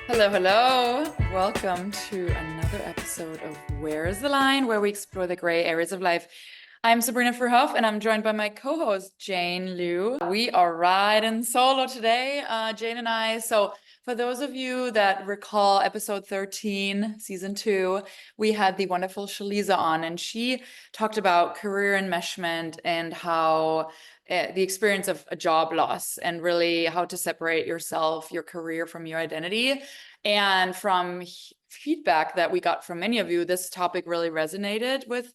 Hello, hello. Welcome to another episode of Where is the Line, where we explore the gray areas of life. I'm Sabrina Verhoef, and I'm joined by my co-host, Jane Liu. We are riding solo today, Jane and I. So for those of you that recall episode 13, season 2, we had the wonderful Shaliza on, and she talked about career enmeshment and how the experience of a job loss and really how to separate yourself, your career from your identity. And from feedback that we got from many of you, this topic really resonated with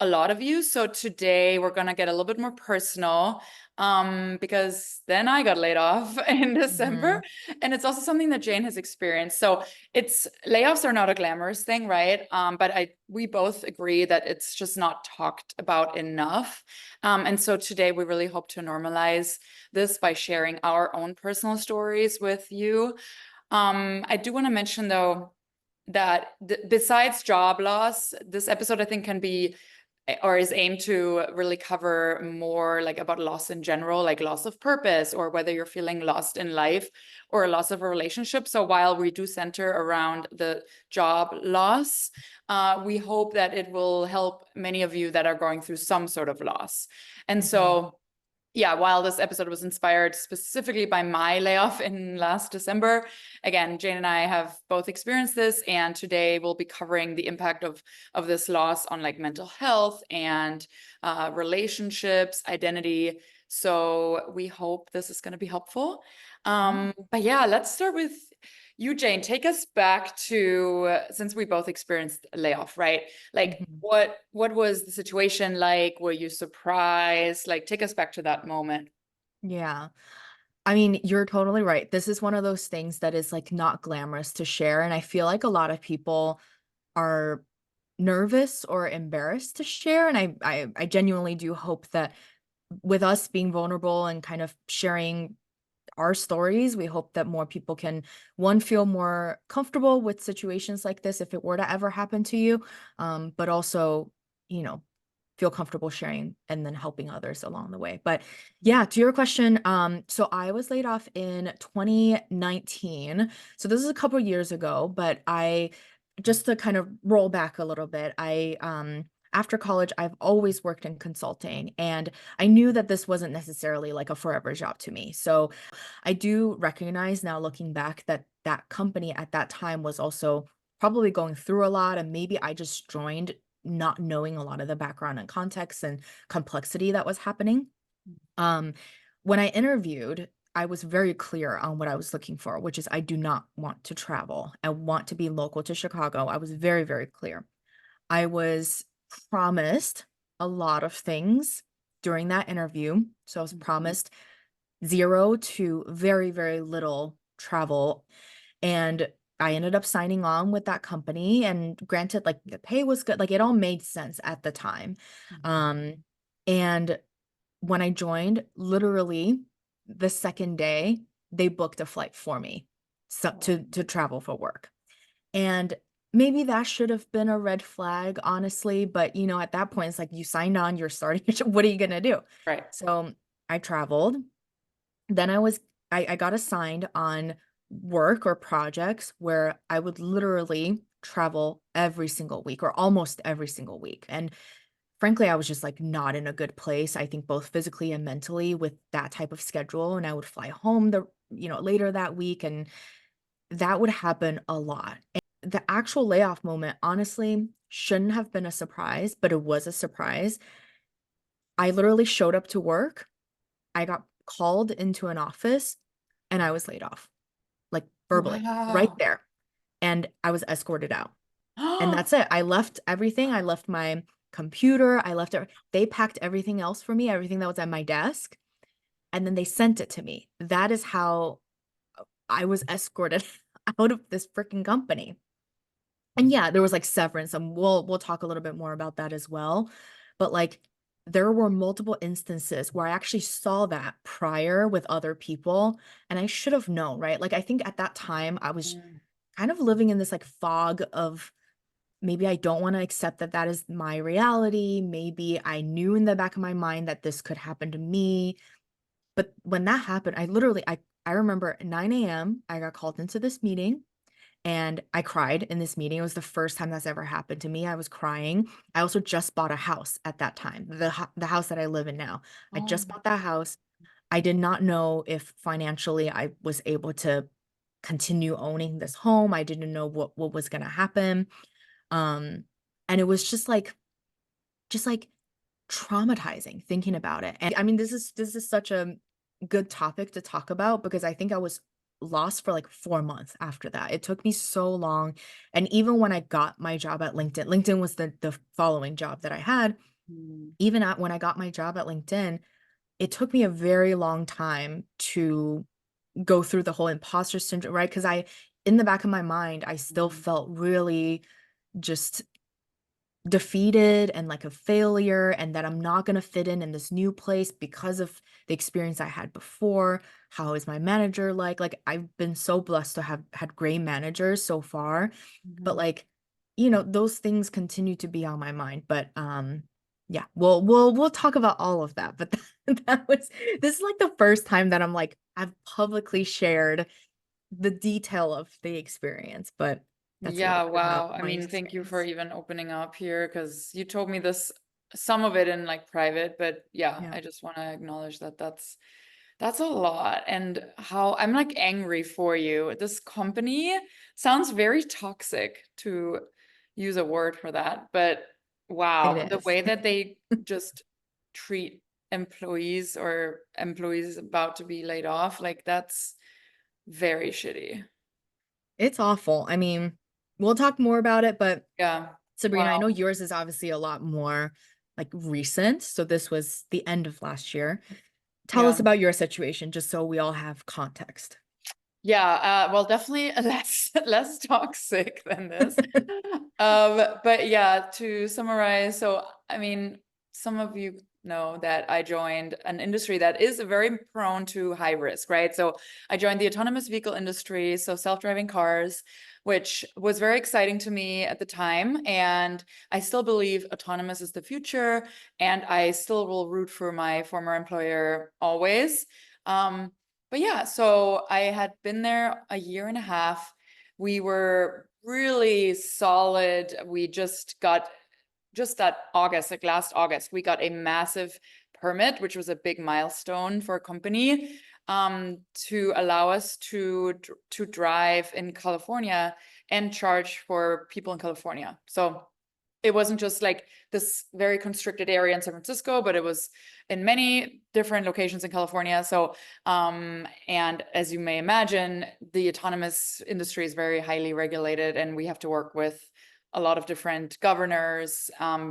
a lot of you. So today we're going to get a little bit more personal because then I got laid off in hmm December. And it's also something that Jane has experienced. So it's layoffs are not a glamorous thing, right? But we both agree that it's just not talked about enough. And so today we really hope to normalize this by sharing our own personal stories with you. I do want to mention though that besides job loss, this episode I think can be or is aimed to really cover more like about loss in general, like loss of purpose or whether you're feeling lost in life or a loss of a relationship. So while we do center around the job loss, we hope that it will help many of you that are going through some sort of loss. And hmm so yeah, while this episode was inspired specifically by my layoff in last December, again, Jane and I have both experienced this, and today we'll be covering the impact of this loss on like mental health and relationships, identity. So we hope this is going to be helpful. But yeah, let's start with you, Jane. Take us back to since we both experienced a layoff, right? Like hmm what was the situation like? Were you surprised? Like take us back to that moment. Yeah. I mean, you're totally right. This is one of those things that is like not glamorous to share. And I feel like a lot of people are nervous or embarrassed to share. And I genuinely do hope that with us being vulnerable and kind of sharing our stories, we hope that more people can, one, feel more comfortable with situations like this if it were to ever happen to you, but also, you know, feel comfortable sharing and then helping others along the way. But yeah, to your question, so I was laid off in 2019. So this is a couple years ago, but I just to kind of roll back a little bit, after college, I've always worked in consulting and I knew that this wasn't necessarily like a forever job to me. So I do recognize now looking back that that company at that time was also probably going through a lot and maybe I just joined not knowing a lot of the background and context and complexity that was happening. Um, when I interviewed, I was very clear on what I was looking for, which is I do not want to travel. I want to be local to Chicago. I was very, very clear. I was promised a lot of things during that interview. So I was Mhm. promised zero to very, very little travel. And I ended up signing on with that company. And granted, like the pay was good, like it all made sense at the time. Mhm. And when I joined, literally the second day, they booked a flight for me so, Wow. to travel for work. And maybe that should have been a red flag, honestly. But at that point, it's like you signed on, you're starting. What are you gonna do? Right. So I traveled. Then I got assigned on work or projects where I would literally travel every single week or almost every single week. And frankly, I was just like not in a good place, I think both physically and mentally with that type of schedule. And I would fly home later that week, and that would happen a lot. And the actual layoff moment, honestly, shouldn't have been a surprise, but it was a surprise. I literally showed up to work. I got called into an office and I was laid off, like verbally, right Wow. there. And I was escorted out. And that's it. I left everything. I left my computer. They packed everything else for me, everything that was at my desk, and then they sent it to me. That is how I was escorted out of this freaking company. And yeah, there was like severance, and we'll talk a little bit more about that as well. But like there were multiple instances where I actually saw that prior with other people, and I should have known, right? Like I think at that time I was Mm. kind of living in this like fog of maybe I don't want to accept that that is my reality. Maybe I knew in the back of my mind that this could happen to me. But when that happened, I remember at 9 a.m. I got called into this meeting. And I cried in this meeting. It was the first time that's ever happened to me. I was crying. I also just bought a house at that time, the house that I live in now. I Oh. just bought that house. I did not know if financially I was able to continue owning this home. I didn't know what was going to happen. Um, and it was just like traumatizing thinking about it. And I mean, this is such a good topic to talk about because I think I was lost for like 4 months after that. It took me so long. And even when I got my job at LinkedIn, LinkedIn was the following job that I had. Mm. Even at when I got my job at LinkedIn, it took me a very long time to go through the whole imposter syndrome, right? Because in the back of my mind, I still Mhm. felt really just defeated and like a failure and that I'm not going to fit in this new place because of the experience I had before. How is my manager like? Like I've been so blessed to have had great managers so far, but Mhm. like, those things continue to be on my mind. But yeah, we'll talk about all of that. But this is like the first time that I'm like I've publicly shared the detail of the experience, but that's a little Yeah, bit about wow. I my mean, thank you for experience. even opening up here because you told me this, some of it in like private, but yeah, Yeah, I just want to acknowledge that that's a lot. And how I'm like angry for you. This company sounds very toxic, to use a word for that, but it wow, the is. way that they just treat employees or employees about to be laid off, like that's very shitty. It's awful. I mean, we'll talk more about it, but Yeah. Sabrina, I know Wow. yours is obviously a lot more like recent. So this was the end of last year. Tell us Yeah. about your situation just so we all have context. Yeah, well, definitely less toxic than this. But yeah, to summarize, so I mean, some of you know that I joined an industry that is very prone to high risk, right? So I joined the autonomous vehicle industry, so self-driving cars, which was very exciting to me at the time. And I still believe autonomous is the future, and I still will root for my former employer always. Um, but yeah, so I had been there a year and a half. We were really solid. We just got just that August, like last August, we got a massive permit, which was a big milestone for a company, to allow us to drive in California and charge for people in California. So it wasn't just like this very constricted area in San Francisco, but it was in many different locations in California. So, and as you may imagine, the autonomous industry is very highly regulated, and we have to work with a lot of different governors,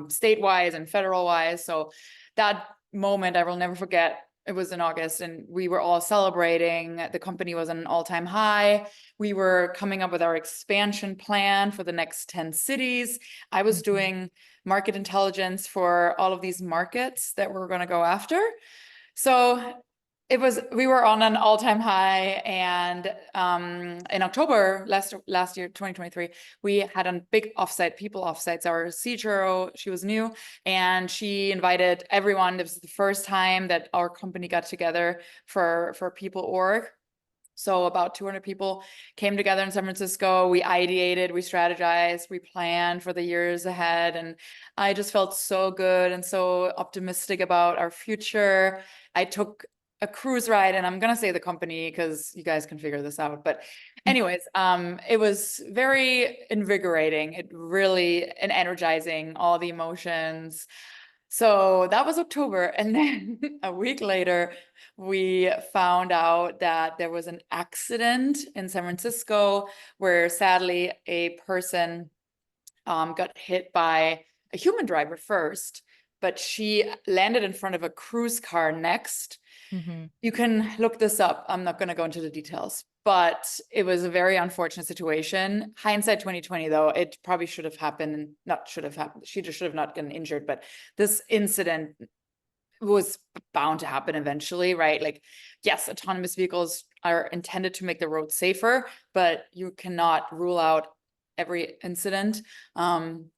state-wise and federal-wise. So that moment I will never forget. It was in August, and we were all celebrating. The company was on an all-time high. We were coming up with our expansion plan for the next 10 cities. I was Mhm. doing market intelligence for all of these markets that we're going to go after. So we were on an all-time high, and in October last year, 2023, we had a big offsite, people offsites. Our CHRO, she was new, and she invited everyone. It was the first time that our company got together for people org. So about 200 people came together in San Francisco. We ideated, we strategized, we planned for the years ahead. And I just felt so good and so optimistic about our future. I took a cruise ride, and I'm gonna say the company because you guys can figure this out. But anyways, it was very invigorating. It really and energizing, all the emotions. So that was October. And then a week later, we found out that there was an accident in San Francisco where sadly a person got hit by a human driver first, but she landed in front of a cruise car next. Mhm. You can look this up. I'm not going to go into the details, but it was a very unfortunate situation. Hindsight 2020, though, it probably should have happened, not should have happened. She just should have not gotten injured, but this incident was bound to happen eventually, right? Like, yes, autonomous vehicles are intended to make the road safer, but you cannot rule out every incident. Um,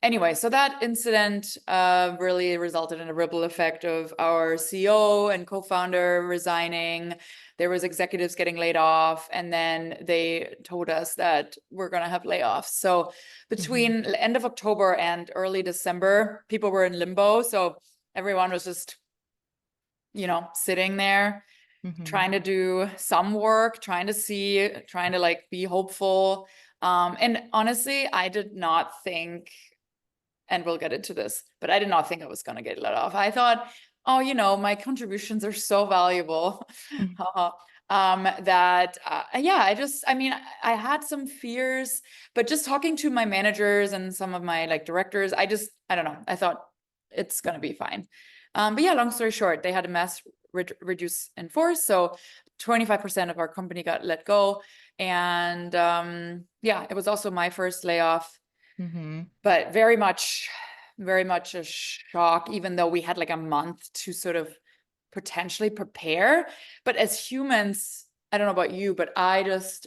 anyway, so that incident really resulted in a ripple effect of our CEO and co-founder resigning. There was executives getting laid off, and then they told us that we're going to have layoffs. So between the end of October and early December, people were in limbo. So everyone was just, sitting there trying to do some work, trying to like be hopeful. And honestly, I did not think, and we'll get into this, but I did not think I was going to get let off. I thought, oh, my contributions are so valuable. That I had some fears, but just talking to my managers and some of my like directors, I don't know, I thought it's going to be fine. But yeah, long story short, they had a mass reduce in force. So 25% of our company got let go. And it was also my first layoff, but very much a shock, even though we had like a month to sort of potentially prepare. But as humans, I don't know about you, but I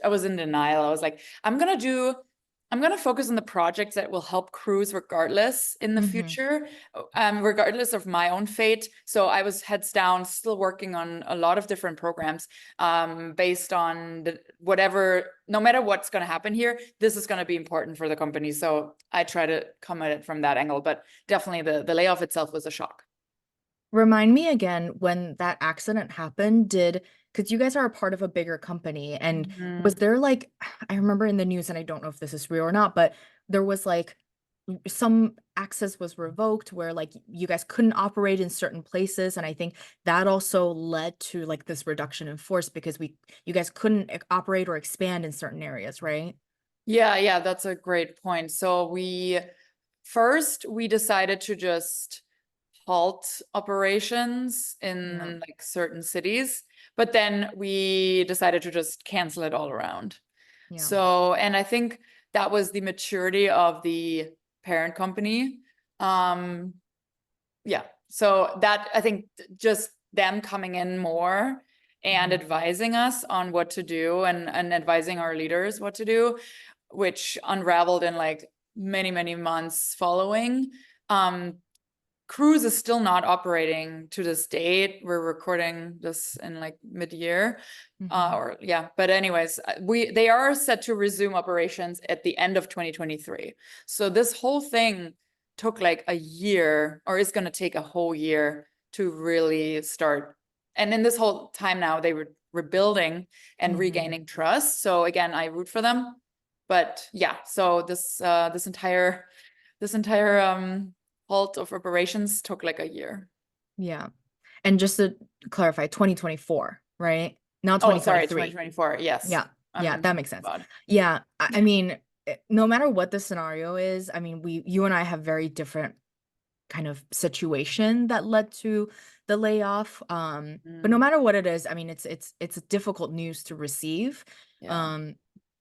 was in denial. I was like, I'm going to focus on the projects that will help crews regardless in the future, regardless of my own fate. So I was heads down, still working on a lot of different programs based on no matter what's going to happen here, this is going to be important for the company. So I try to come at it from that angle, but definitely the layoff itself was a shock. Remind me again when that accident happened, because you guys are a part of a bigger company, and was there like, I remember in the news, and I don't know if this is real or not, but there was like some access was revoked where like you guys couldn't operate in certain places, and I think that also led to like this reduction in force because you guys couldn't operate or expand in certain areas, right? Yeah, that's a great point. So we decided to just halt operations in like certain cities, but then we decided to just cancel it all around. So, and I think that was the maturity of the parent company. So that, I think, just them coming in more and advising us on what to do, and advising our leaders what to do, which unraveled in like many, many months following. Cruise is still not operating to this date. We're recording this in like mid-year. But anyways, they are set to resume operations at the end of 2023. So this whole thing took like a year, or is going to take a whole year to really start. And in this whole time now, they were rebuilding and regaining trust. So again, I root for them. But yeah, so this entire halt of operations took like a year. Yeah. And just to clarify, 2024, right? Not Oh, sorry, 2023. 2024. Yes. Yeah, that makes sense. Yeah, I mean, no matter what the scenario is, I mean, you and I have very different kind of situation that led to the layoff. But no matter what it is, I mean, it's difficult news to receive.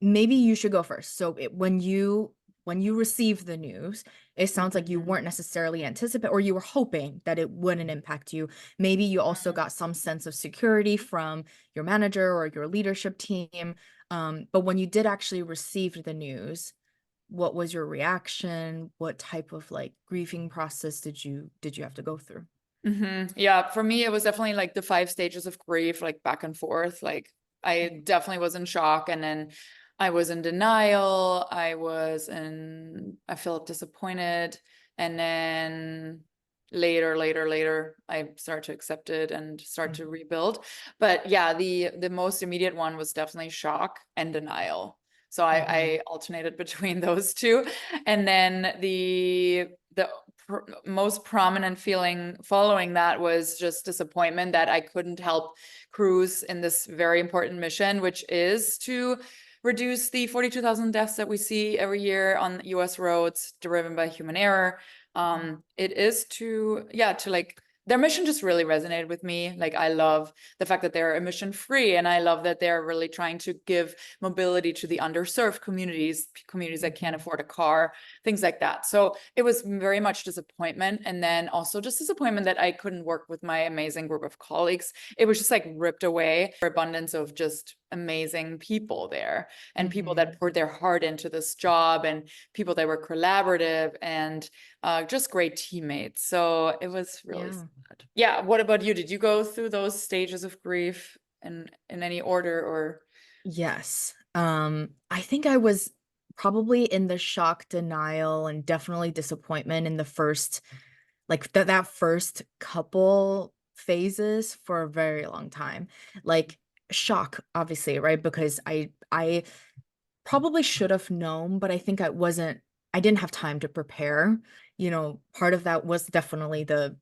Maybe you should go first. So when you received the news, it sounds like you weren't necessarily or you were hoping that it wouldn't impact you. Maybe you also got some sense of security from your manager or your leadership team. But when you did actually receive the news, what was your reaction? What type of like grieving process did you have to go through? Yeah, for me, it was definitely like the 5 stages of grief, like back and forth. Like I definitely was in shock, and then I was in denial. I felt disappointed. And then later, I started to accept it and start to rebuild. But yeah, the most immediate one was definitely shock and denial. So I alternated between those two. And then the most prominent feeling following that was just disappointment that I couldn't help crews in this very important mission, which is to reduce the 42,000 deaths that we see every year on US roads driven by human error. It is to like, their mission just really resonated with me. Like, I love the fact that they're emission free, and I love that they're really trying to give mobility to the underserved communities that can't afford a car, things like that. So it was very much disappointment, and then also just disappointment that I couldn't work with my amazing group of colleagues. It was just like ripped away, abundance of just amazing people there, and people Mm-hmm. that poured their heart into this job, and people that were collaborative, and just great teammates. So it was really Yeah. sad. Yeah. What about you? Did you go through those stages of grief in any order, or? Yes. I think I was probably in the shock, denial, and definitely disappointment in the first, like that first couple phases for a very long time. Like shock, obviously, right? Because I probably should have known, but I think I didn't have time to prepare. Part of that was definitely the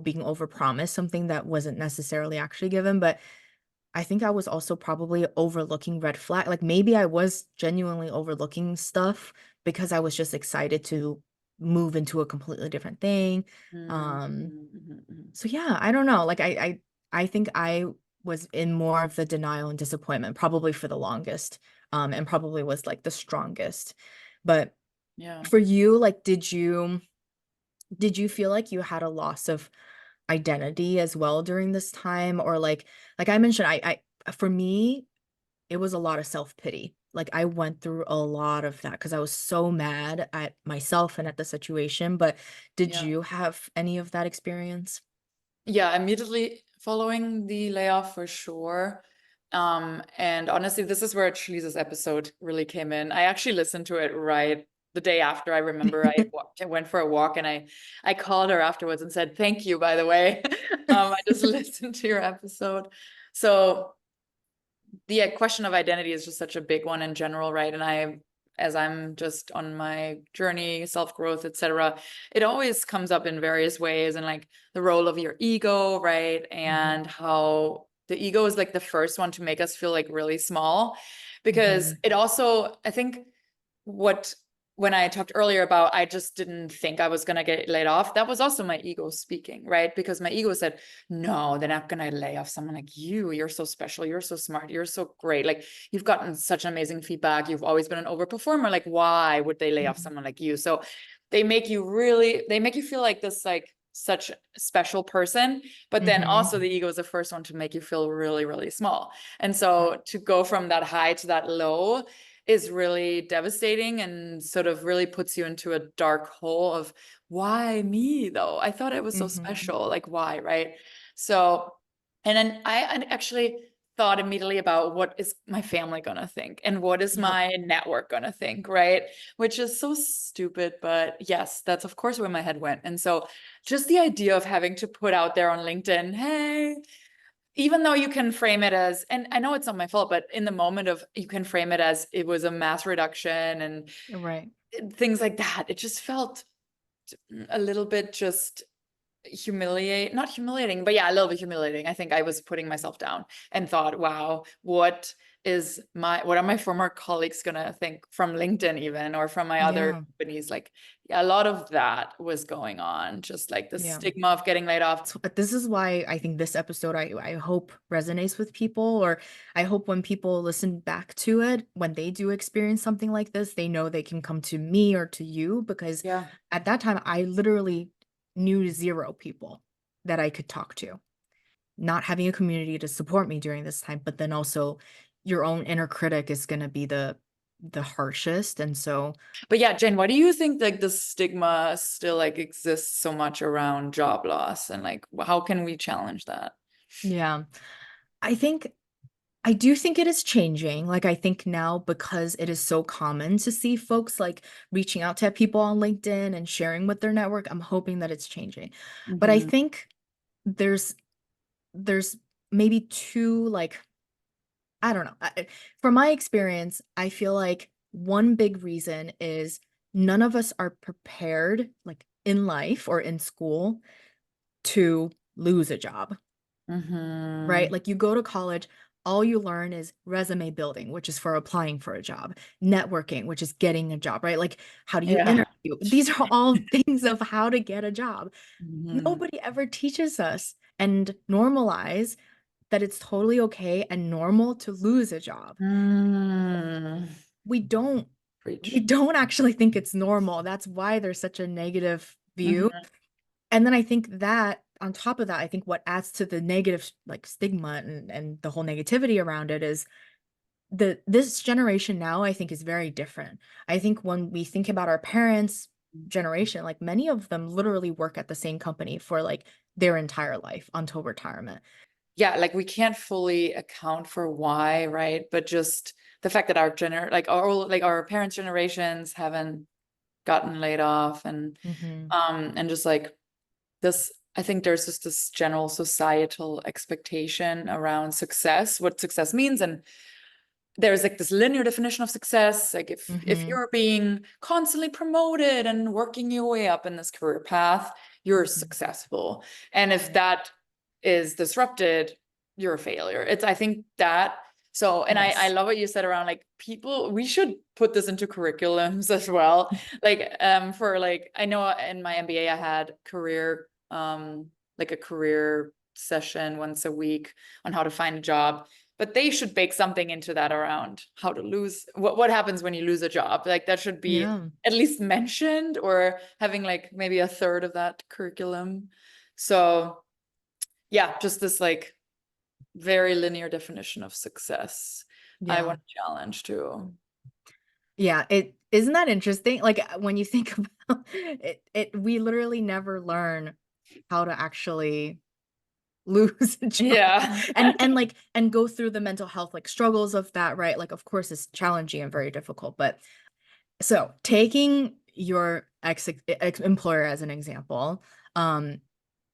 being overpromised, something that wasn't necessarily actually given, but I think I was also probably overlooking red flag. Like maybe I was genuinely overlooking stuff because I was just excited to move into a completely different thing. Mm, Um, mm, mhm, mhm. so yeah, I don't know. Like I think I was in more of the denial and disappointment probably for the longest, and probably was like the strongest. But Yeah. for you, like did you feel like you had a loss of identity as well during this time? Or like I mentioned, I for me, it was a lot of self-pity. Like I went through a lot of that because I was so mad at myself and at the situation. But did Yeah. you have any of that experience? Yeah, immediately following the layoff for sure. And honestly, this is where Shaliza's episode really came in. I actually listened to it right the day after. I remember I went for a walk, and I called her afterwards and said, "Thank you, by the way." I just listened to your episode. So the question of identity is just such a big one in general, right? And as I'm just on my journey, self-growth, etc., it always comes up in various ways, and like the role of your ego, right? Mhm, And how the ego is like the first one to make us feel like really small, because mhm, it also, I think, what when I talked earlier about I just didn't think I was going to get laid off, that was also my ego speaking, right? Because my ego said, no, they're not going to lay off someone like you. You're so special. You're so smart. You're so great. Like, you've gotten such amazing feedback. You've always been an overperformer. Like, why would they lay off mhm, someone like you? So they make you feel like this, like, such a special person, but then mhm. also the ego is the first one to make you feel really, really small. And so to go from that high to that low is really devastating, and sort of really puts you into a dark hole of, why me though? I thought it was so Mhm. special. Like, why, right? So, and then I actually thought immediately about, what is my family gonna think, and what is Yep. my network gonna think, right? Which is so stupid, but yes, that's of course where my head went. And so just the idea of having to put out there on LinkedIn, hey, even though you can frame it as, and I know it's not my fault, but in the moment of, you can frame it as it was a mass reduction and Right. things like that, it just felt a little bit just not humiliating, but yeah, a little bit humiliating. I think I was putting myself down and thought, wow, what are my former colleagues gonna think from LinkedIn, even, or from my other Yeah. companies? Like, yeah, a lot of that was going on, just like the Yeah. stigma of getting laid off. But this is why I think this episode I hope resonates with people, or I hope when people listen back to it, when they do experience something like this, they know they can come to me or to you, because Yeah. at that time I literally knew zero people that I could talk to. Not having a community to support me during this time, but then also your own inner critic is going to be the harshest. And so But yeah, Jen, why do you think like the stigma still like exists so much around job loss, and like how can we challenge that? yeah, I think I do think it is changing. Like, I think now, because it is so common to see folks like reaching out to people on LinkedIn and sharing with their network, I'm hoping that it's changing. But I Hmm. think there's there's maybe two, like, I don't know. From my experience, I feel like one big reason is none of us are prepared, like in life or in school, to lose a job. Right? Hmm. Like you go to college, all you learn is resume building, which is for applying for a job, networking, which is getting a job, right? Like how do you Yeah. interview? These are all things of how to get a job. Hmm. Nobody ever teaches us and normalize that it's totally okay and normal to lose a job. Mm. We don't we Preach. don't actually think it's normal. That's why there's such a negative view. Hmm. And then I think that on top of that, I think what adds to the negative like stigma and the whole negativity around it is this generation now, I think, is very different. I think when we think about our parents' generation, like many of them literally work at the same company for like their entire life until retirement. Yeah, like we can't fully account for why, right? But just the fact that our parents' generations haven't gotten laid off, Hmm. and just like this, I think there's just this general societal expectation around success, what success means. And there's like this linear definition of success. Like if Hmm. you're being constantly promoted and working your way up in this career path, you're Hmm. successful. And if that is disrupted, you're a failure. It's, I think that, so, and I Yes. love what you said around like people, we should put this into curriculums as well. Like, for like, I know in my MBA, I had like a career session once a week on how to find a job, but they should bake something into that around how to lose, what happens when you lose a job. Like that should be Yeah. at least mentioned, or having like maybe a third of that curriculum. So yeah, just this like very linear definition of success I Yeah. want to challenge too. Yeah, it isn't that interesting? Like when you think about it, we literally never learn how to actually lose a job Yeah. and go through the mental health like struggles of that, right? Like of course it's challenging and very difficult, but so taking your ex employer as an example, um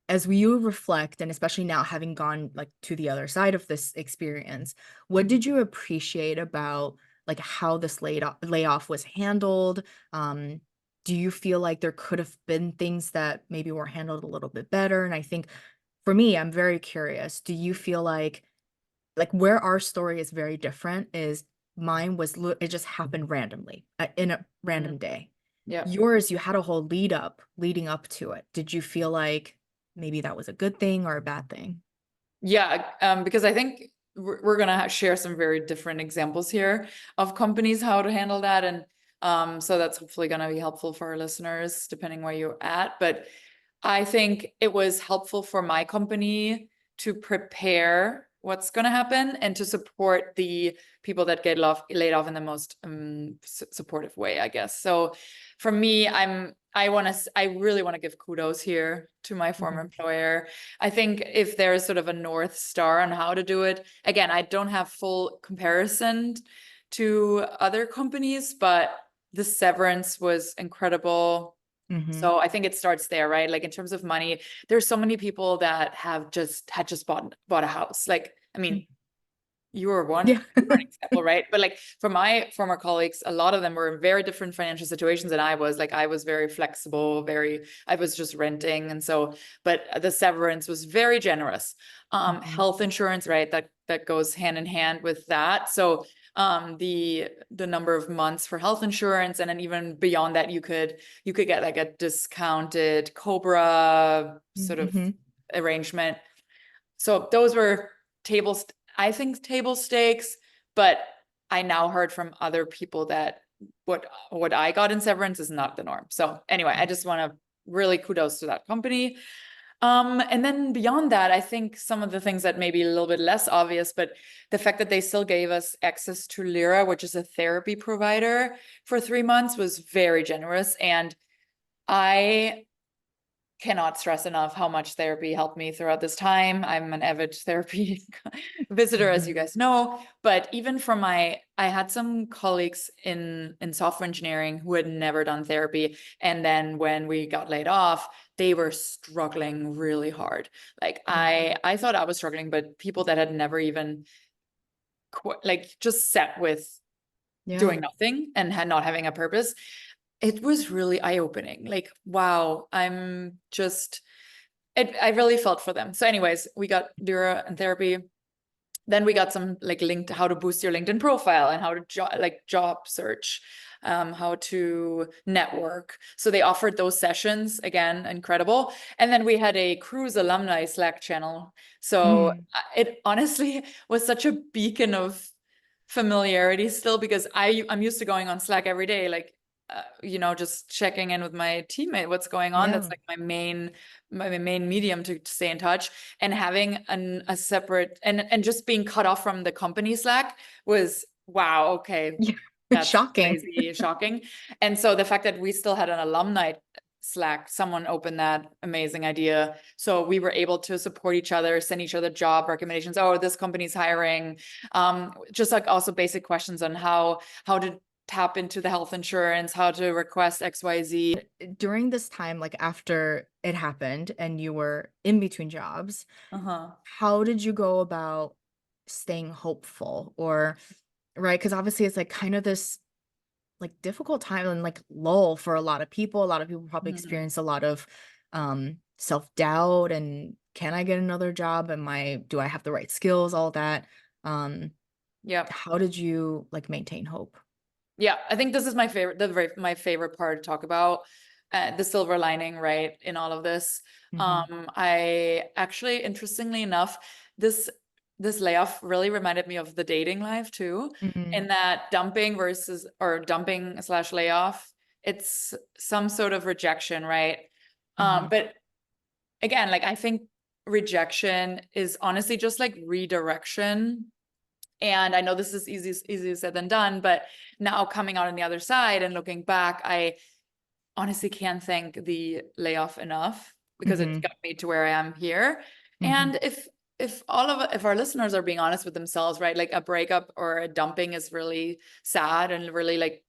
as you reflect, and especially now having gone like to the other side of this experience, what did you appreciate about like how this layoff was handled? Um, do you feel like there could have been things that maybe were handled a little bit better? And I think for me, I'm very curious. Do you feel like where our story is very different is mine was it just happened randomly in a Mhm. random day. Yeah. Yours, you had a whole leading up to it. Did you feel like maybe that was a good thing or a bad thing? Yeah, because I think we're gonna share some very different examples here of companies how to handle that, and so that's hopefully gonna be helpful for our listeners, depending where you're at. But I think it was helpful for my company to prepare what's going to happen and to support the people that get laid off in the most supportive way, I guess. So for me, I really want to give kudos here to my former Mhm. employer. I think if there is sort of a North Star on how to do it, again, I don't have full comparison to other companies, but the severance was incredible. Mhm. So I think it starts there, right? Like in terms of money, there's so many people that have just bought a house. Like, I Mm. mean, you were one Yeah. example, right? But like for my former colleagues, a lot of them were in very different financial situations than I was. Like I was very flexible, I was just renting. And so, but the severance was very generous. Mhm. Health insurance, right? That goes hand in hand with that. So the number of months for health insurance, and then even beyond that, you could get like a discounted Cobra sort of Mhm. arrangement. So those were tables, I think table stakes, but I now heard from other people that what I got in severance is not the norm. So anyway, I just want to really kudos to that company. And then beyond that, I think some of the things that may be a little bit less obvious, but the fact that they still gave us access to Lyra, which is a therapy provider, for 3 months was very generous. And I cannot stress enough how much therapy helped me throughout this time. I'm an avid therapy visitor, as you Mhm. guys know. But even from I had some colleagues in software engineering who had never done therapy. And then when we got laid off, they were struggling really hard. Like Mhm. I thought I was struggling, but people that had never even like just sat with Yeah. doing nothing and had not having a purpose, it was really eye-opening. Like, wow, I really felt for them. So anyways, we got Dura and therapy. Then we got some like linked how to boost your LinkedIn profile and how to job search, how to network. So they offered those sessions, again, incredible. And then we had a Cruise alumni Slack channel. So Mm. it honestly was such a beacon of familiarity still, because I'm used to going on Slack every day, like just checking in with my teammate, what's going on. That's Yeah. like my main medium to stay in touch. And having a separate and just being cut off from the company Slack was Wow, okay. Yeah. That's Shocking. crazy, shocking. And so the fact that we still had an alumni Slack, someone opened that amazing idea. So we were able to support each other, send each other job recommendations. Oh, this company's hiring. Just like also basic questions on how to tap into the health insurance, how to request XYZ. During this time, like after it happened and you were in between jobs, Uh-huh. how did you go about staying hopeful? Or, right? Because obviously it's like kind of this like difficult time and like lull for a lot of people. A lot of people probably Mhm. experience a lot of self-doubt and can I get another job? Do I have the right skills? All that. Um, Yeah. how did you like maintain hope? Yeah, I think this is my favorite, my favorite part to talk about, the silver lining, right, in all of this. Mm-hmm. I actually, interestingly enough, this this layoff really reminded me of the dating life too, Mm-hmm. in that dumping slash layoff, it's some sort of rejection, right? Mm-hmm. But again, like I think rejection is honestly just like redirection. And I know this is easier said than done, but now coming out on the other side and looking back, I honestly can't thank the layoff enough because it Mm-hmm. got me to where I am here. Mm-hmm. And if our listeners are being honest with themselves, right, like a breakup or a dumping is really sad and really like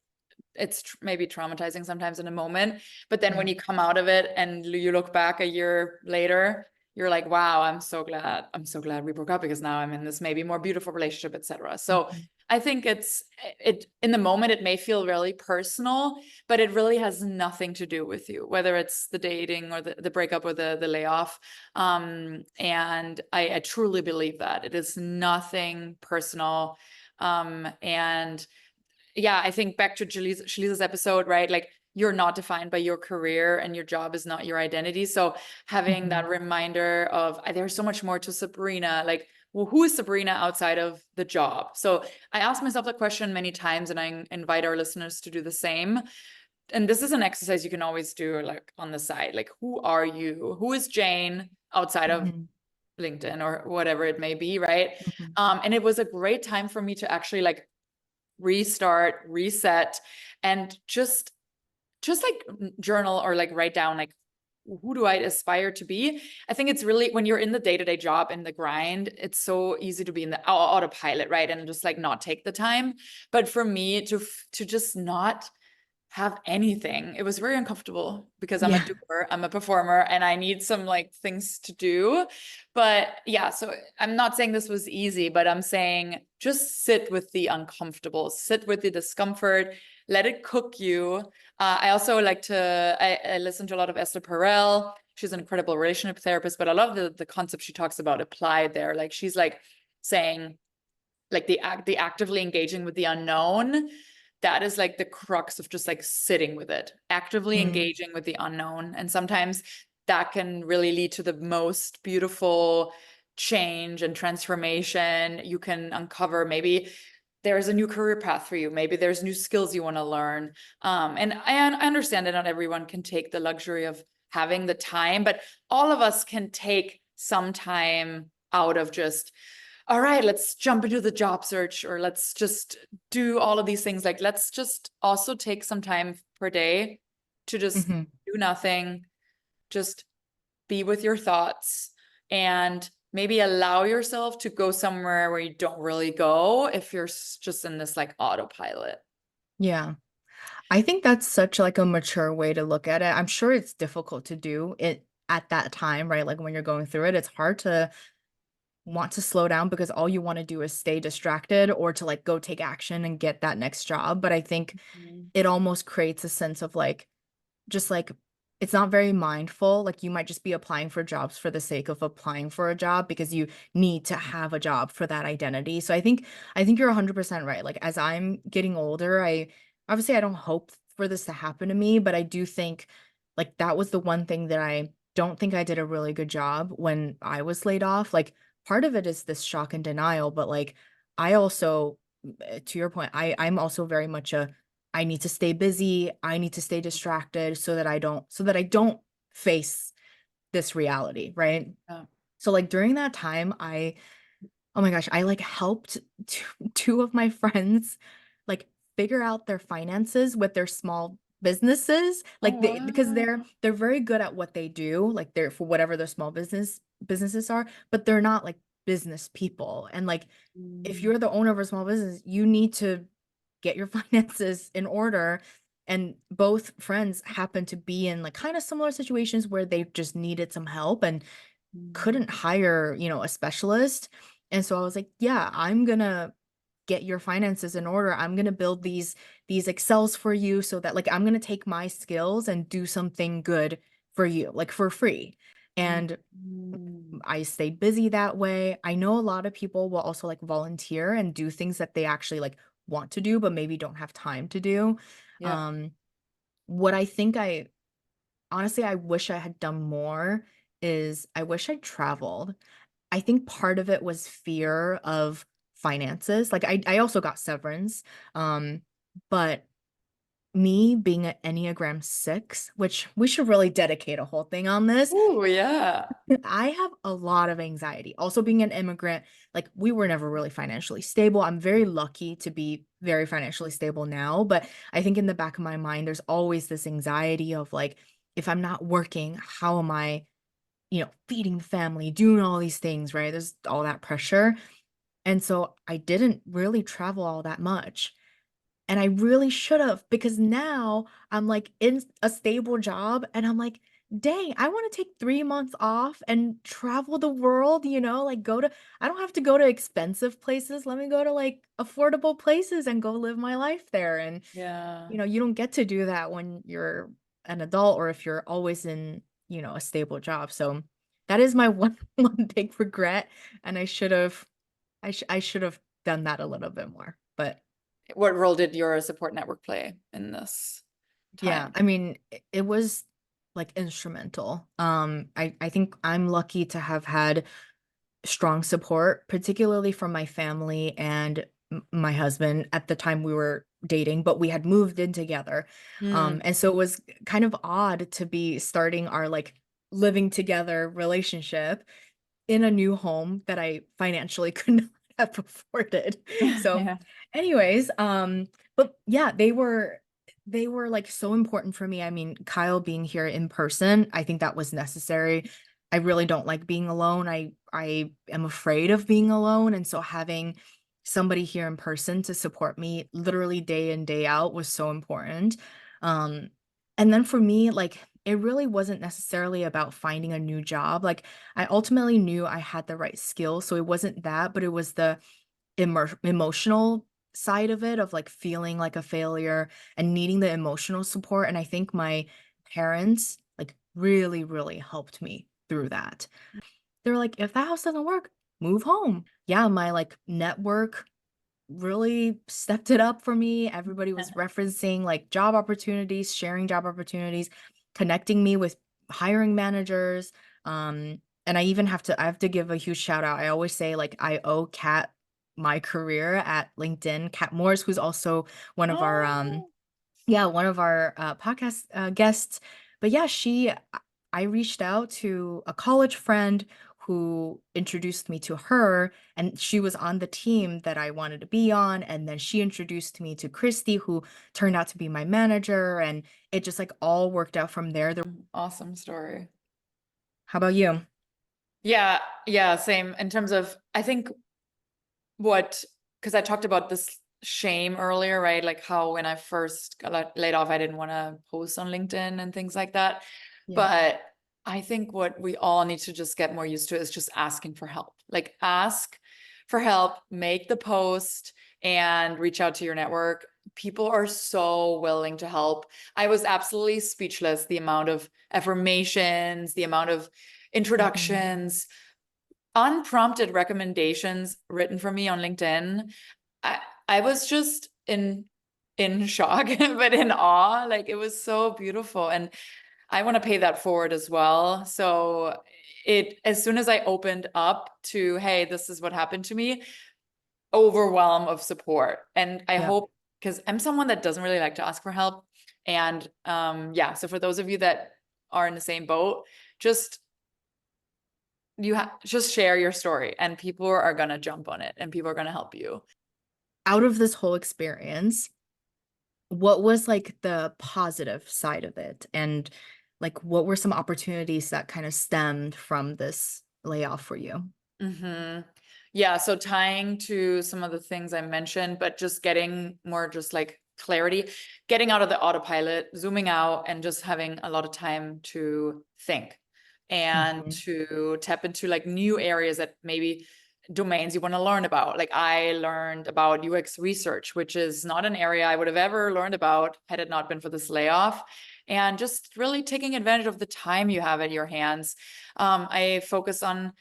it's maybe traumatizing sometimes in a moment, but then when Mm-hmm. you come out of it and you look back a year later, you're like, wow, I'm so glad we broke up because now I'm in this maybe more beautiful relationship, etc. So Mm-hmm. I think it in the moment it may feel really personal, but it really has nothing to do with you, whether it's the dating or the breakup or the layoff. And I truly believe that it is nothing personal. And yeah, I think back to Jaleesa's episode, right? Like you're not defined by your career and your job is not your identity. So having Mm-hmm. that reminder of there's so much more to Sabrina, like, well, who is Sabrina outside of the job? So I asked myself the question many times and I invite our listeners to do the same. And this is an exercise you can always do like on the side. Like, who are you? Who is Jane outside of Mm-hmm. LinkedIn or whatever it may be, right? Mm-hmm. And it was a great time for me to actually like restart, reset, and just like journal or like write down like who do I aspire to be? I think it's really when you're in the day-to-day job in the grind, it's so easy to be in the autopilot, right? And just like not take the time. But for me to just not have anything. It was very uncomfortable because I'm a Yeah. doer, I'm a performer, and I need some like things to do. But yeah, so I'm not saying this was easy, but I'm saying just sit with the uncomfortable, sit with the discomfort, let it cook you. I also like I listen to a lot of Esther Perel. She's an incredible relationship therapist, but I love the concept she talks about applied there. Like she's like saying, like the actively engaging with the unknown, that is like the crux of just like sitting with it, actively Mm-hmm. engaging with the unknown. And sometimes that can really lead to the most beautiful change and transformation. You can uncover maybe there's a new career path for you, maybe there's new skills you want to learn. And I understand that not everyone can take the luxury of having the time, but all of us can take some time out of just, all right, let's jump into the job search or let's just do all of these things. Like, let's just also take some time per day to just Mm-hmm. do nothing, just be with your thoughts and maybe allow yourself to go somewhere where you don't really go if you're just in this like autopilot. Yeah. I think that's such like a mature way to look at it. I'm sure it's difficult to do it at that time, right? Like when you're going through it, it's hard to want to slow down because all you want to do is stay distracted or to like go take action and get that next job. But I think Mhm. it almost creates a sense of like just like it's not very mindful. Like you might just be applying for jobs for the sake of applying for a job because you need to have a job for that identity. So I think you're 100% right. Like as I'm getting older, I obviously I don't hope for this to happen to me, but I do think like that was the one thing that I don't think I did a really good job when I was laid off. Like part of it is this shock and denial, but like I also to your point, I'm also very much a I need to stay busy. I need to stay distracted so that I don't face this reality, right? Yeah. So like during that time, I Oh my gosh, I like helped two of my friends like figure out their finances with their small businesses. Oh, Like they because wow. they're very good at what they do, like they're for whatever their small businesses are, but they're not like business people. And like if Mm, you're the owner of a small business, you need to get your finances in order. And both friends happen to be in like kind of similar situations where they just needed some help and mm, couldn't hire, a specialist. And so I was like, yeah, I'm gonna get your finances in order. I'm gonna build these Excels for you so that like I'm gonna take my skills and do something good for you, like for free. mm, And mm. I stayed busy that way. I know a lot of people will also like volunteer and do things that they actually like want to do, but maybe don't have time to do. Yeah. Um, what I think I honestly I wish I had done more is I wish I traveled. I think part of it was fear of finances. Like I also got severance. Um, but me being an Enneagram 6, which we should really dedicate a whole thing on this. Oh, yeah. I have a lot of anxiety. Also being an immigrant, like we were never really financially stable. I'm very lucky to be very financially stable now, but I think in the back of my mind there's always this anxiety of like if I'm not working, how am I, feeding the family, doing all these things, right? There's all that pressure. And so I didn't really travel all that much. And I really should have because now I'm like in a stable job and I'm like, dang, I want to take 3 months off and travel the world, like I don't have to go to expensive places. Let me go to like affordable places and go live my life there. And, Yeah. you don't get to do that when you're an adult or if you're always in, a stable job. So that is my one big regret. And I should have done that a little bit more. But What role did your support network play in this yeah, time? I mean, it was like instrumental. I think I'm lucky to have had strong support, particularly from my family and my husband at the time we were dating, but we had moved in together. Mm. And so it was kind of odd to be starting our like living together relationship in a new home that I financially could not have afforded. So, Yeah. anyways, but yeah, they were like so important for me. I mean, Kyle being here in person, I think that was necessary. I really don't like being alone. I am afraid of being alone, and so having somebody here in person to support me literally day in day out was so important. Um, and then for me, like it really wasn't necessarily about finding a new job. Like I ultimately knew I had the right skills, so it wasn't that, but it was the emotional side of it of like feeling like a failure and needing the emotional support. And I think my parents like really, really helped me through that. They're like, if that house doesn't work, move home. Yeah, my like network really stepped it up for me. Everybody was referencing like job opportunities, sharing job opportunities, connecting me with hiring managers. And I have to give a huge shout out. I always say like I owe Kat my career at LinkedIn, Kat Morris, who's also one of our Oh, yeah, one of our podcast guests. But yeah, I reached out to a college friend who introduced me to her, and she was on the team that I wanted to be on. And then she introduced me to Christy, who turned out to be my manager. And it just like all worked out from there. awesome story. How about you? Yeah, yeah, same. In terms of, I think what, because I talked about this shame earlier, right? Like how when I first got laid off, I didn't want to post on LinkedIn and things like that. Yeah. But I think what we all need to just get more used to is just asking for help. Like ask for help, make the post, and reach out to your network. People are so willing to help. I was absolutely speechless, the amount of affirmations, the amount of Mhm. introductions, unprompted recommendations written for me on LinkedIn. I I was just in shock, but in awe. Like it was so beautiful. And I want to pay that forward as well. So it as soon as I opened up to, hey, this is what happened to me, overwhelm of support. And I Yep. hope because I'm someone that doesn't really like to ask for help. And yeah, so for those of you that are in the same boat, just just share your story and people are going to jump on it and people are going to help you. Out of this whole experience, what was like the positive side of it? And like what were some opportunities that kind of stemmed from this layoff for you? Mm-hmm. Yeah, so tying to some of the things I mentioned, but just getting more just like clarity, getting out of the autopilot, zooming out, and just having a lot of time to think and Mhm. to tap into like new areas that maybe domains you want to learn about. Like I learned about UX research, which is not an area I would have ever learned about had it not been for this layoff. And just really taking advantage of the time you have at your hands. I focus on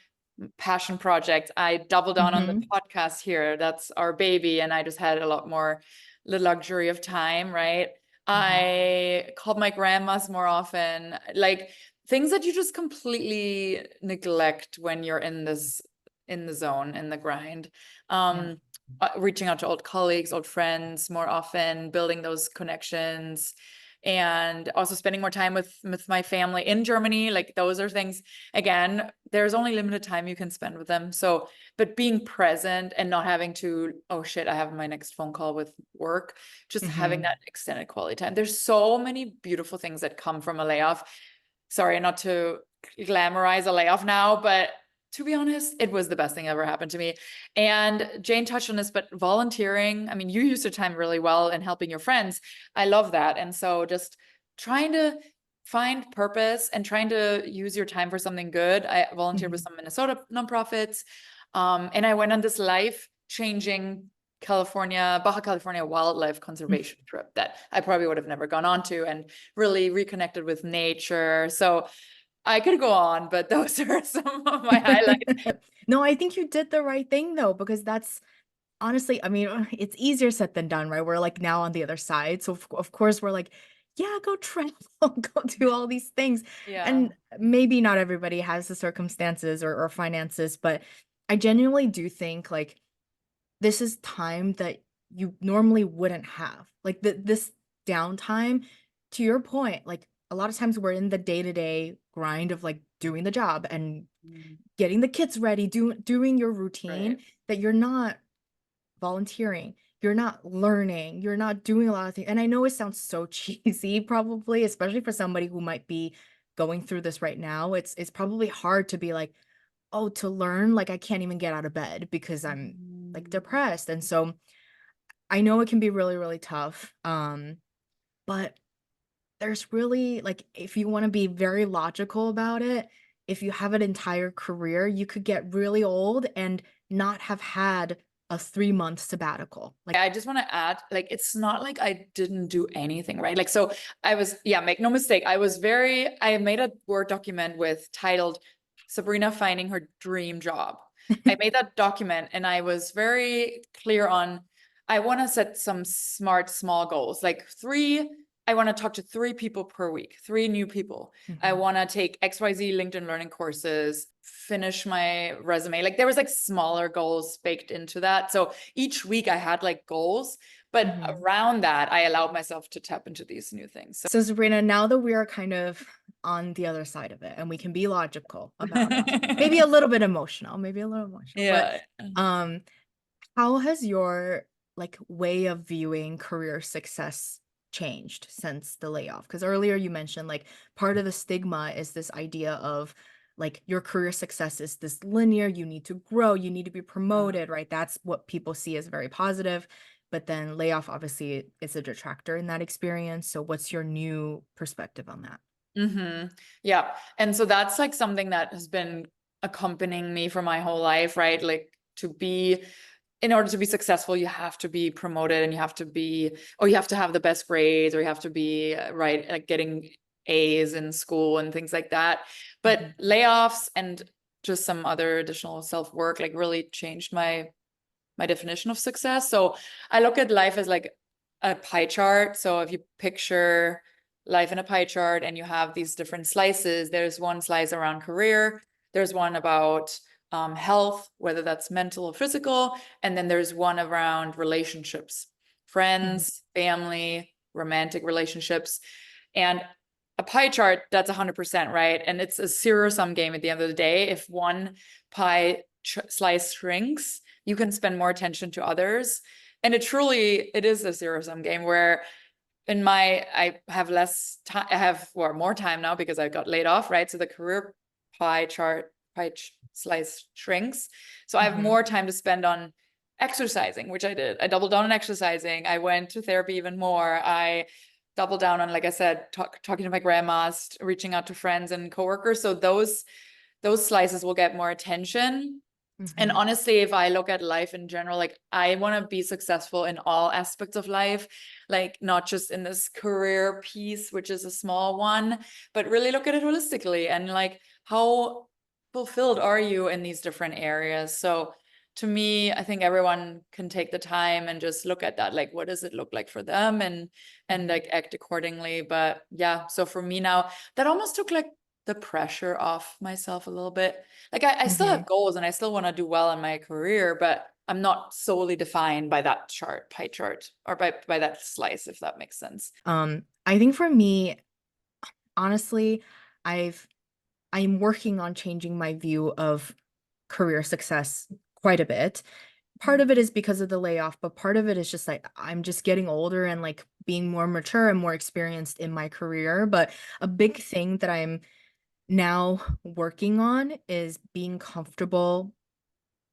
passion project. I double down on the Mhm. podcast here. That's our baby. And I just had a lot more the luxury of time, right? Mhm. I called my grandmas more often, like things that you just completely neglect when you're in the zone, in the grind. Yeah. Reaching out to old colleagues, old friends more often, building those connections, and also spending more time with my family in Germany. Like those are things, again, there's only limited time you can spend with them. So, but being present and not having to, oh shit, I have my next phone call with work, just having Mhm. that extended quality time. There's so many beautiful things that come from a layoff. Sorry, not to glamorize a layoff now, but to be honest, it was the best thing that ever happened to me. And Jane touched on this, but volunteering, I mean, you used your time really well in helping your friends. I love that. And so just trying to find purpose and trying to use your time for something good. I volunteered with Mhm. some Minnesota nonprofits. And I went on this life-changing Baja California wildlife conservation trip that I probably would have never gone on to, and really reconnected with nature. So I could go on, but those are some of my highlights. No, I think you did the right thing though, because that's honestly, I mean, it's easier said than done, right? We're like now on the other side. So of course we're like, yeah, go travel, go do all these things. Yeah. And maybe not everybody has the circumstances or finances, but I genuinely do think like this is time that you normally wouldn't have. Like this downtime, to your point, like a lot of times we're in the day-to-day grind of like doing the job and Mm, getting the kids ready, doing your right. routine that you're not volunteering, you're not learning, you're not doing a lot of things. And I know it sounds so cheesy, probably, especially for somebody who might be going through this right now. It's probably hard to be like, oh, to learn, like I can't even get out of bed because I'm like Mm, depressed. And so I know it can be really, really tough. But there's really like if you want to be very logical about it, if you have an entire career, you could get really old and not have had a 3-month sabbatical. Like, I just want to add, like, it's not like I didn't do anything, right? Like, so I was, yeah, make no mistake. I made a Word document with titled Sabrina Finding Her Dream Job. I made that document and I was very clear on, I want to set some smart, small goals, like I want to talk to 3 people per week, 3 new people. I Mhm, want to take XYZ LinkedIn learning courses, finish my resume. Like there was like smaller goals baked into that. So each week I had like goals, but mhm. around that, I allowed myself to tap into these new things. So So Sabrina, now that we are kind of on the other side of it and we can be logical about it, maybe a little bit emotional, maybe a little emotional, but yeah. um how has your like way of viewing career success changed since the layoff? Because earlier you mentioned like part of the stigma is this idea of like your career success is this linear, you need to grow, you need to be promoted, right? That's what people see as very positive. But then layoff obviously is a detractor in that experience. So what's your new perspective on that? Yeah. And so that's like something that has been accompanying me for my whole life, right? Like in order to be successful, you have to be promoted and or you have to have the best grades, or you have to be, right, like getting A's in school and things like that. But Mhm, layoffs and just some other additional self-work like really changed my definition of success. So I look at life as like a pie chart. So if you picture life in a pie chart and you have these different slices, there's one slice around career, there's one about health, whether that's mental or physical, and then there's one around relationships, mhm, friends, family, romantic relationships. And a pie chart, that's 100%, right? And it's a zero-sum game at the end of the day. If one pie slice shrinks, you can spend more attention to others. And it is a zero-sum game where I have less time, I have more time now because I got laid off, right? So the career pie slice shrinks. So I have more time to spend on exercising, which I did. I doubled down on exercising. I went to therapy even more. I doubled down on, like I said, talking to my grandmas, reaching out to friends and coworkers. So those slices will get more attention. And honestly, if I look at life in general, like I want to be successful in all aspects of life, like not just in this career piece, which is a small one, but really look at it holistically and like how fulfilled are you in these different areas. So to me, I think everyone can take the time and just look at that, like what does it look like for them, and like act accordingly. But yeah, so for me now, that almost took like the pressure off myself a little bit. Like I still have goals and I still want to do well in my career, but I'm not solely defined by that pie chart, or by that slice, if that makes sense. I think for me, honestly, I've I'm working on changing my view of career success quite a bit. Part of it is because of the layoff, but part of it is just like I'm just getting older and like being more mature and more experienced in my career. But a big thing that I'm now working on is being comfortable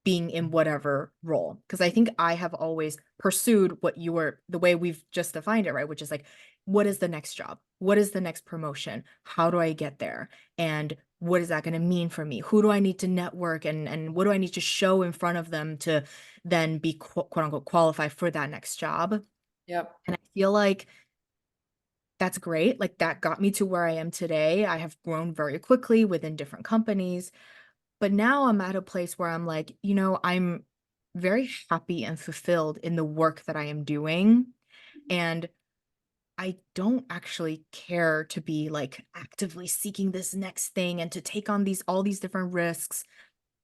being in whatever role. Because I think I have always pursued the way we've just defined it, right? Which is like, what is the next job? What is the next promotion? How do I get there? And what is that going to mean for me? Who do I need to network, and what do I need to show in front of them to then be quote unquote qualified for that next job? Yep. And I feel like that's great. Like that got me to where I am today. I have grown very quickly within different companies. But now I'm at a place where I'm like, I'm very happy and fulfilled in the work that I am doing. And I don't actually care to be like actively seeking this next thing and to take on all these different risks.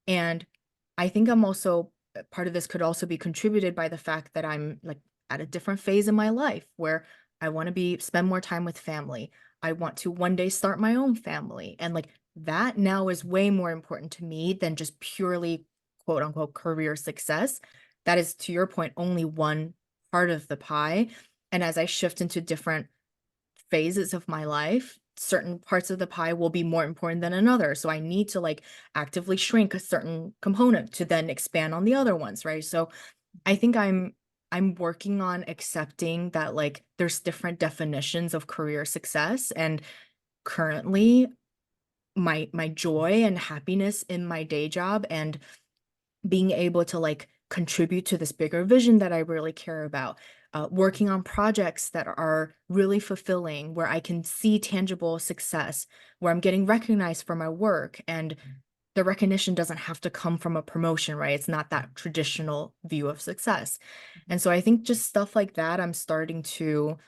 And I think I'm also part of this could also be contributed by the fact that I'm like at a different phase in my life where I want to spend more time with family. I want to one day start my own family. And like that now is way more important to me than just purely quote unquote career success. That is, to your point, only one part of the pie. And as I shift into different phases of my life, certain parts of the pie will be more important than another. So I need to like actively shrink a certain component to then expand on the other ones, right? So I think I'm working on accepting that like there's different definitions of career success, and currently my joy and happiness in my day job and being able to like contribute to this bigger vision that I really care about, working on projects that are really fulfilling, where I can see tangible success, where I'm getting recognized for my work. And the recognition doesn't have to come from a promotion, right? It's not that traditional view of success. And so I think just stuff like that, I'm starting to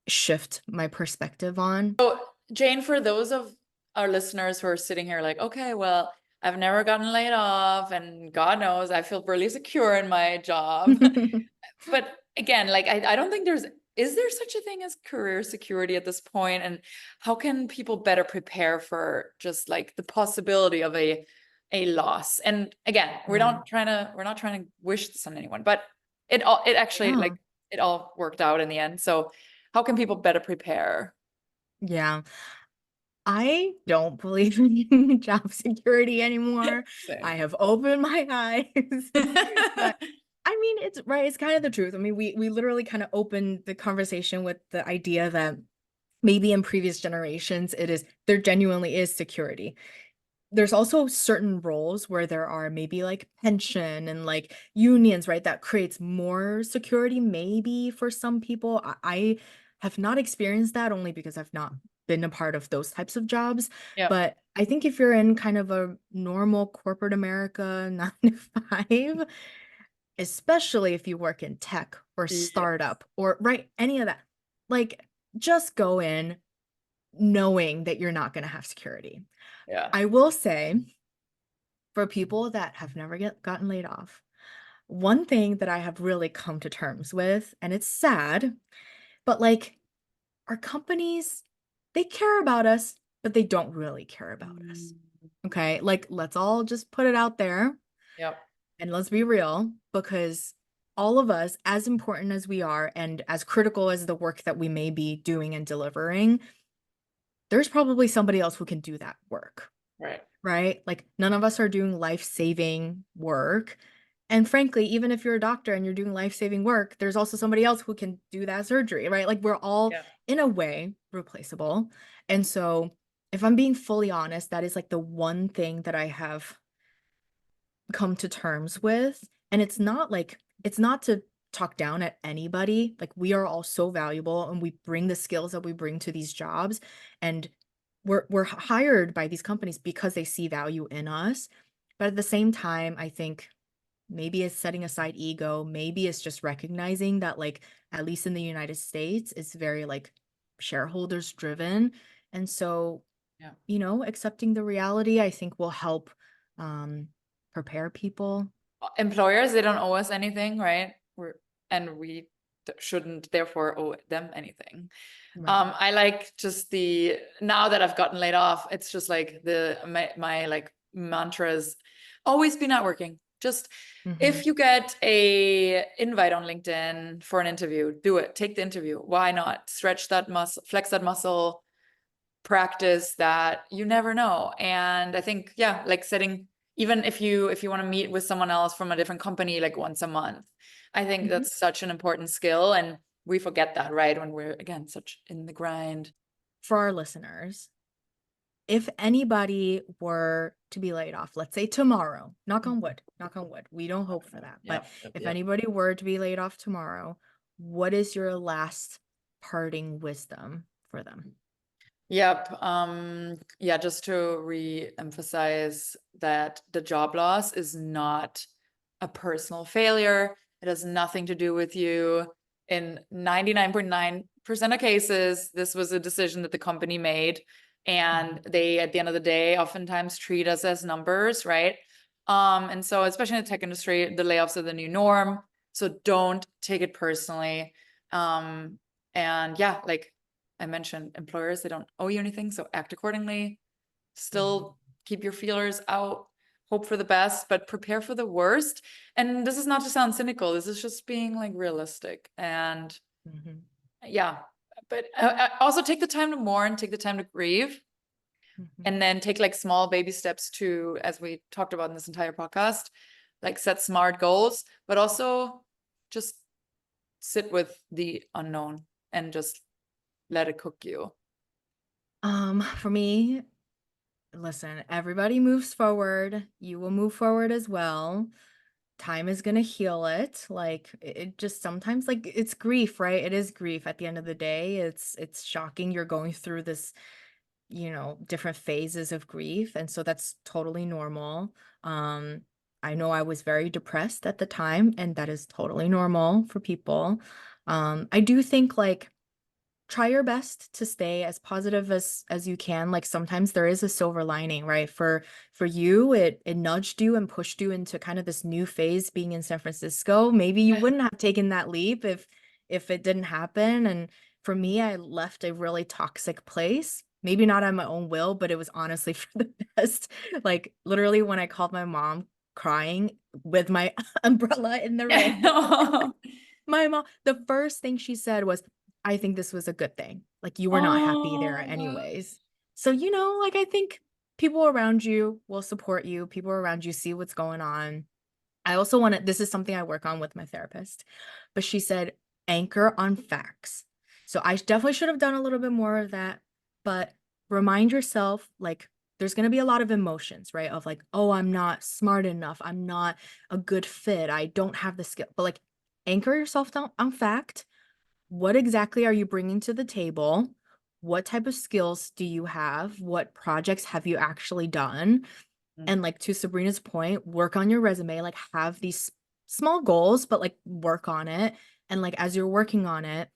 shift my perspective on. So, Jane, for those of our listeners who are sitting here like, okay, well, I've never gotten laid off, and God knows I feel really secure in my job. But again, like I don't think is there such a thing as career security at this point? And how can people better prepare for just like the possibility of a loss? And again, Yeah. we're not trying to wish this on anyone, but it actually Yeah. like it all worked out in the end. So how can people better prepare? Yeah. I don't believe in job security anymore. Same. I have opened my eyes. But I mean, it's right, it's kind of the truth. I mean, we literally kind of opened the conversation with the idea that maybe in previous generations there genuinely is security. There's also certain roles where there are maybe like pension and like unions, right? That creates more security maybe for some people. I have not experienced that, only because I've not been a part of those types of jobs. Yeah. But I think if you're in kind of a normal corporate America 9 to 5, especially if you work in tech or Yeah. startup or right, any of that, like just go in knowing that you're not going to have security. Yeah. I will say, for people that have never gotten laid off, one thing that I have really come to terms with, and it's sad, but like our companies they care about us, but they don't really care about us. Mm, Okay. Like, let's all just put it out there yep. and let's be real, because all of us, as important as we are and as critical as the work that we may be doing and delivering, there's probably somebody else who can do that work, Right. right? Like, none of us are doing life-saving work. And frankly, even if you're a doctor and you're doing life-saving work, there's also somebody else who can do that surgery, right? Like, we're all, Yeah. in a way, replaceable. And so, if I'm being fully honest, that is like the one thing that I have come to terms with. And it's not to talk down at anybody. Like, we are all so valuable and we bring the skills that we bring to these jobs. And we're hired by these companies because they see value in us. But at the same time, I think maybe it's setting aside ego. Maybe it's just recognizing that, like, at least in the United States, it's very like shareholders driven. And so, Yeah. accepting the reality, I think will help um prepare people. Employers, they don't owe us anything, right? And we shouldn't therefore owe them anything. Right. I like just now that I've gotten laid off, it's just like my like mantras, always be networking. Just Hmm. if you get a invite on LinkedIn for an interview, do it. Take the interview. Why not? Stretch that muscle, flex that muscle, practice that. You never know. And I think, yeah, like setting, even if you want to meet with someone else from a different company like once a month, I think Hmm. that's such an important skill. And we forget that, right? When we're again such in the grind. For our listeners, if anybody were to be laid off, let's say tomorrow, knock on wood, we don't hope for that. But Yeah. if Yeah. anybody were to be laid off tomorrow, what is your last parting wisdom for them? Yep. Yeah, just to re-emphasize that the job loss is not a personal failure. It has nothing to do with you. In 99.9% of cases, this was a decision that the company made. And they, at the end of the day, oftentimes treat us as numbers, right? And so especially in the tech industry, the layoffs are the new norm. So don't take it personally. And yeah, like I mentioned, employers, they don't owe you anything, so act accordingly. Still keep your feelers out, hope for the best, but prepare for the worst. And this is not to sound cynical, this is just being like realistic. And Mm-hmm. yeah, but also take the time to mourn, take the time to grieve, Mm-hmm. and then take like small baby steps to, as we talked about in this entire podcast, like set smart goals, but also just sit with the unknown and just let it cook you. For me, listen, everybody moves forward. You will move forward as well. Time is gonna heal it. Like, it just sometimes, like, it's grief, right? It is grief at the end of the day. It's shocking you're going through this, different phases of grief. And so that's totally normal. Um, I know I was very depressed at the time, and that is totally normal for people. I do think, like, try your best to stay as positive as you can. Like, sometimes there is a silver lining, right? For you, it nudged you and pushed you into kind of this new phase being in San Francisco. Maybe you wouldn't have taken that leap if it didn't happen. And for me, I left a really toxic place. Maybe not on my own will, but it was honestly for the best. Like, literally, when I called my mom crying with my umbrella in the rain, my mom, the first thing she said was, I think this was a good thing. Like, you were not happy there Oh, anyways. So, like, I think people around you will support you. People around you see what's going on. I also want to, this is something I work on with my therapist, but she said, anchor on facts. So I definitely should have done a little bit more of that, but remind yourself, like, there's going to be a lot of emotions, right? Of like, oh, I'm not smart enough. I'm not a good fit. I don't have the skill. But, like, anchor yourself down on fact. What exactly are you bringing to the table? What type of skills do you have? What projects have you actually done? And, like, to Sabrina's point, work on your resume, like, have these small goals, but, like, work on it. And, like, as you're working on it,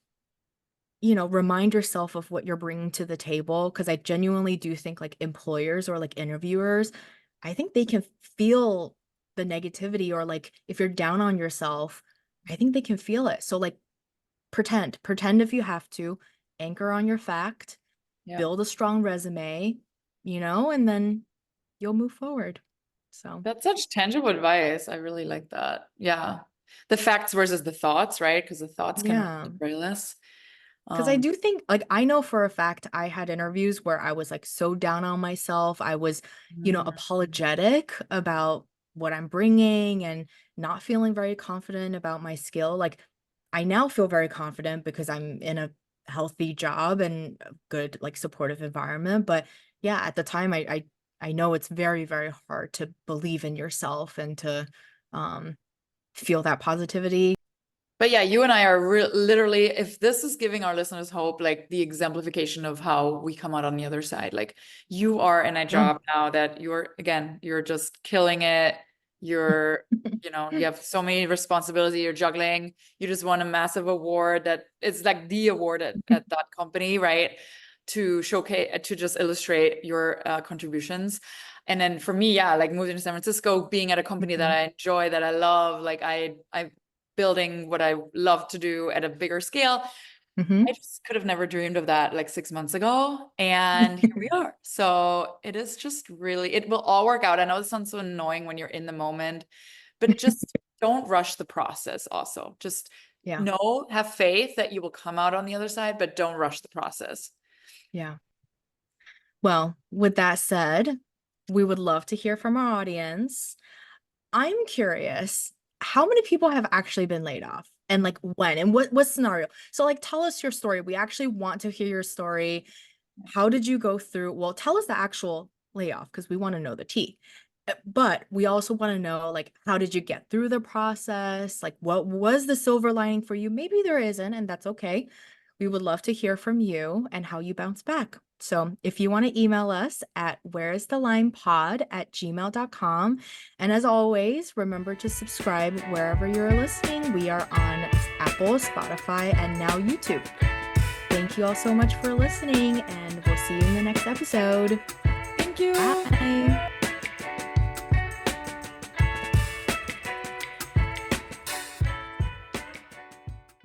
remind yourself of what you're bringing to the table. Cause I genuinely do think, like, employers or like interviewers, I think they can feel the negativity, or like if you're down on yourself, I think they can feel it. So, like, pretend if you have to, anchor on your fact, Yeah. build a strong resume, and then you'll move forward. So, That's such tangible advice. I really like that. Yeah. The facts versus the thoughts, right? Because the thoughts can yeah. derail us. Because I Um, do think, like, I know for a fact I had interviews where I was like so down on myself. I was, mm, apologetic about what I'm bringing and not feeling very confident about my skill. Like, I now feel very confident because I'm in a healthy job and a good, like, supportive environment. But yeah, at the time, I know it's very, very hard to believe in yourself and to um, feel that positivity. but yeah, you and I are literally, if this is giving our listeners hope, like the exemplification of how we come out on the other side. Like you are in a Yeah. job now that you're just killing it. You're, you have so many responsibilities you're juggling. You just won a massive award that it's like the award at that company, right? To showcase, to just illustrate your contributions. And then for me, yeah, like moving to San Francisco, being at a company that Mhm. I enjoy, that I love, like I building what I love to do at a bigger scale. I Mhm. just could have never dreamed of that like 6 months ago. And here we are. So it is just really, it will all work out. I know this sounds so annoying when you're in the moment, but just don't rush the process also. Just Yeah. know, have faith that you will come out on the other side, but don't rush the process. Yeah. Well, with that said, we would love to hear from our audience. I'm curious, how many people have actually been laid off and like when and what scenario? So like tell us your story. We actually want to hear your story. How did you go through? Well, tell us the actual layoff because we want to know the tea. But we also want to know like how did you get through the process? Like what was the silver lining for you? Maybe there isn't, and that's okay. We would love to hear from you and how you bounce back. So if you want to email us at whereisthelinepod@gmail.com. And as always, remember to subscribe wherever you're listening. We are on Apple, Spotify, and now YouTube. Thank you all so much for listening, and we'll see you in the next episode. Thank you. Bye.